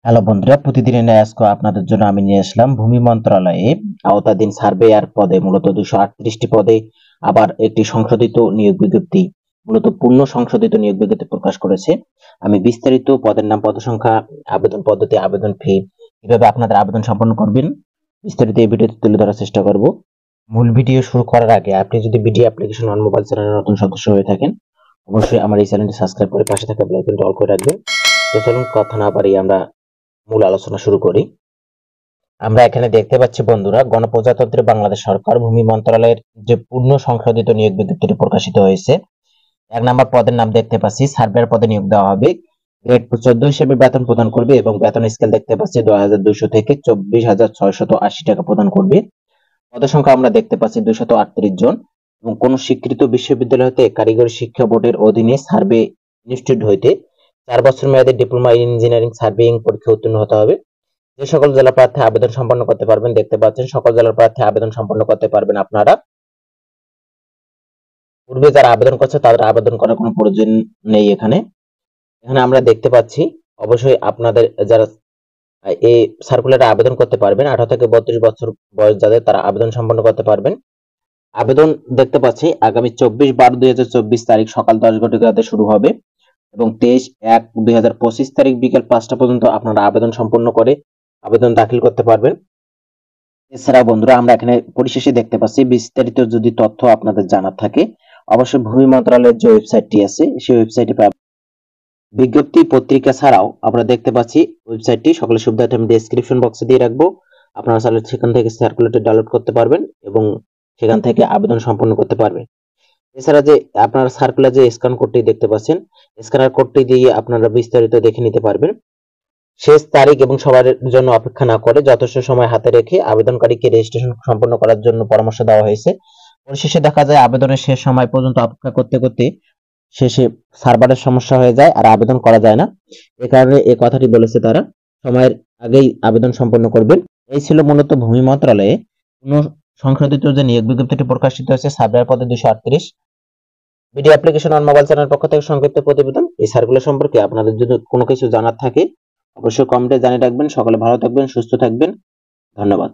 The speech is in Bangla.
হ্যালো বন্ধুরা, প্রতিদিনের ন্যায় আজকে আপনাদের জন্য আমি নিয়ে আসলাম ভূমি মন্ত্রণালয়ে আওতাধীন সার্ভেয়ার পদে মূলত 238টি পদে আবার একটি সংশোধিত নিয়োগ বিজ্ঞপ্তি, মূলত পূর্ণ সংশোধিত নিয়োগ বিজ্ঞপ্তি প্রকাশ করেছে। আমি বিস্তারিত পদের নাম, পদ সংখ্যা, আবেদন পদ্ধতি, আবেদন ফি, কিভাবে আপনাদের আবেদন সম্পন্ন করবেন বিস্তারিত এই ভিডিওতে তুলে ধরার চেষ্টা করব। মূল ভিডিও শুরু করার আগে আপনি যদি বিডি অ্যাপ্লিকেশন অন মোবাইল চ্যানেলের নতুন সদস্য হয়ে থাকেন, অবশ্যই আমার এই চ্যানেলটি সাবস্ক্রাইব করে পাশে থাকা বেল আইকনটি অল করে রাখবেন। তো চলুন কথা না বাড়িয়ে আমরা মূল আলোচনা শুরু করি। আমরা এখানে দেখতে পাচ্ছি বন্ধুরা, গণপ্রজাতন্ত্রী বাংলাদেশ সরকার ভূমি মন্ত্রণালয়ের যে পূর্ণ সংশোধিত নিয়োগ বিজ্ঞপ্তিটি প্রকাশিত হয়েছে। 1 নম্বর পদের নাম দেখতে পাচ্ছি সার্ভেয়ার পদে নিয়োগ দেওয়া হবে। গ্রেড 14 হিসেবে বেতন প্রদান করবে এবং বেতন স্কেল দেখতে পাচ্ছি 2200 থেকে 24,680 টাকা প্রদান করবে। পদের সংখ্যা আমরা দেখতে পাচ্ছি 238 জন এবং কোন স্বীকৃত বিশ্ববিদ্যালয় হতে কারিগরি শিক্ষা বোর্ডের অধীনে সার্ভে ইনস্টিটিউট হইতে 4 বছর মেয়াদী ডিপ্লোমা ইন ইঞ্জিনিয়ারিং সার্ভেইং পরীক্ষা উত্তীর্ণ হতে হবে। যে সকল জেলা প্রার্থী আবেদন সম্পন্ন করতে পারবেন, দেখতে পাচ্ছেন সকল জেলার প্রার্থী আবেদন সম্পন্ন করতে পারবেন। আপনারা পূর্বে যারা আবেদন করছে তাদের আবেদন করার কোনো প্রয়োজন নেই। এখানে আমরা দেখতে পাচ্ছি অবশ্যই আপনাদের যারা এই সার্কুলারে আবেদন করতে পারবেন 18 থেকে 32 বছর বয়স যাদের, তারা আবেদন সম্পন্ন করতে পারবেন। আবেদন দেখতে পাচ্ছি আগামী 24/12/2024 তারিখ সকাল 10 ঘটিকাতে শুরু হবে এবং 23/1/2025 তারিখ বিকেল 5টা পর্যন্ত আপনারা আবেদন সম্পন্ন করে আবেদন দাখিল করতে পারবেন। এছাড়া বন্ধুরা, আমরা এখানে পরিশেষে দেখতে পাচ্ছি বিস্তারিত যদি তথ্য আপনাদের জানার থাকে অবশ্যই ভূমি মন্ত্রণালয়ের যে ওয়েবসাইটটি আছে সেই ওয়েবসাইটে পাবেন। বিজ্ঞপ্তি পত্রিকা ছাড়াও আমরা দেখতে পাচ্ছি ওয়েবসাইটটি, সকলের সুবিধার্থে আমি ডেসক্রিপশন বক্সে দিয়ে রাখবো। আপনারা চাইলে সেখান থেকে সার্কুলারটি ডাউনলোড করতে পারবেন এবং সেখান থেকে আবেদন সম্পন্ন করতে পারবেন। এছাড়া যে আপনারা সার্কুলার যে স্ক্যান কোডটি দেখতে পাচ্ছেন, স্ক্যানার কোডটি দিয়ে আপনারা বিস্তারিত দেখে নিতে পারবেন। শেষ তারিখ এবং সবার জন্য অপেক্ষা না করে যথেষ্ট সময় হাতে রেখে আবেদনকারীকে রেজিস্ট্রেশন সম্পন্ন করার জন্য পরামর্শ দেওয়া হয়েছে। পরিশেষে দেখা যায় আবেদনের শেষ সময় পর্যন্ত অপেক্ষা করতে করতে শেষে সার্ভারের সমস্যা হয়ে যায় আর আবেদন করা যায় না। এ কারণে এই কথাটি বলেছে তারা, সময়ের আগেই আবেদন সম্পন্ন করবেন। এই ছিল মূলত ভূমি মন্ত্রণালয়ে সংশোধিত যে নিয়োগ বিজ্ঞপ্তিটি প্রকাশিত হয়েছে সার্ভেয়ার পদে 238। Video application on mobile channel পক্ষ থেকে সংক্ষিপ্ত প্রতিবেদন। এই সার্কুলার সম্পর্কে আপনাদের যদি কোনো কিছু জানার থাকে অবশ্যই কমেন্টে জানিয়ে রাখবেন। সকলে ভালো থাকবেন, সুস্থ থাকবেন। ধন্যবাদ।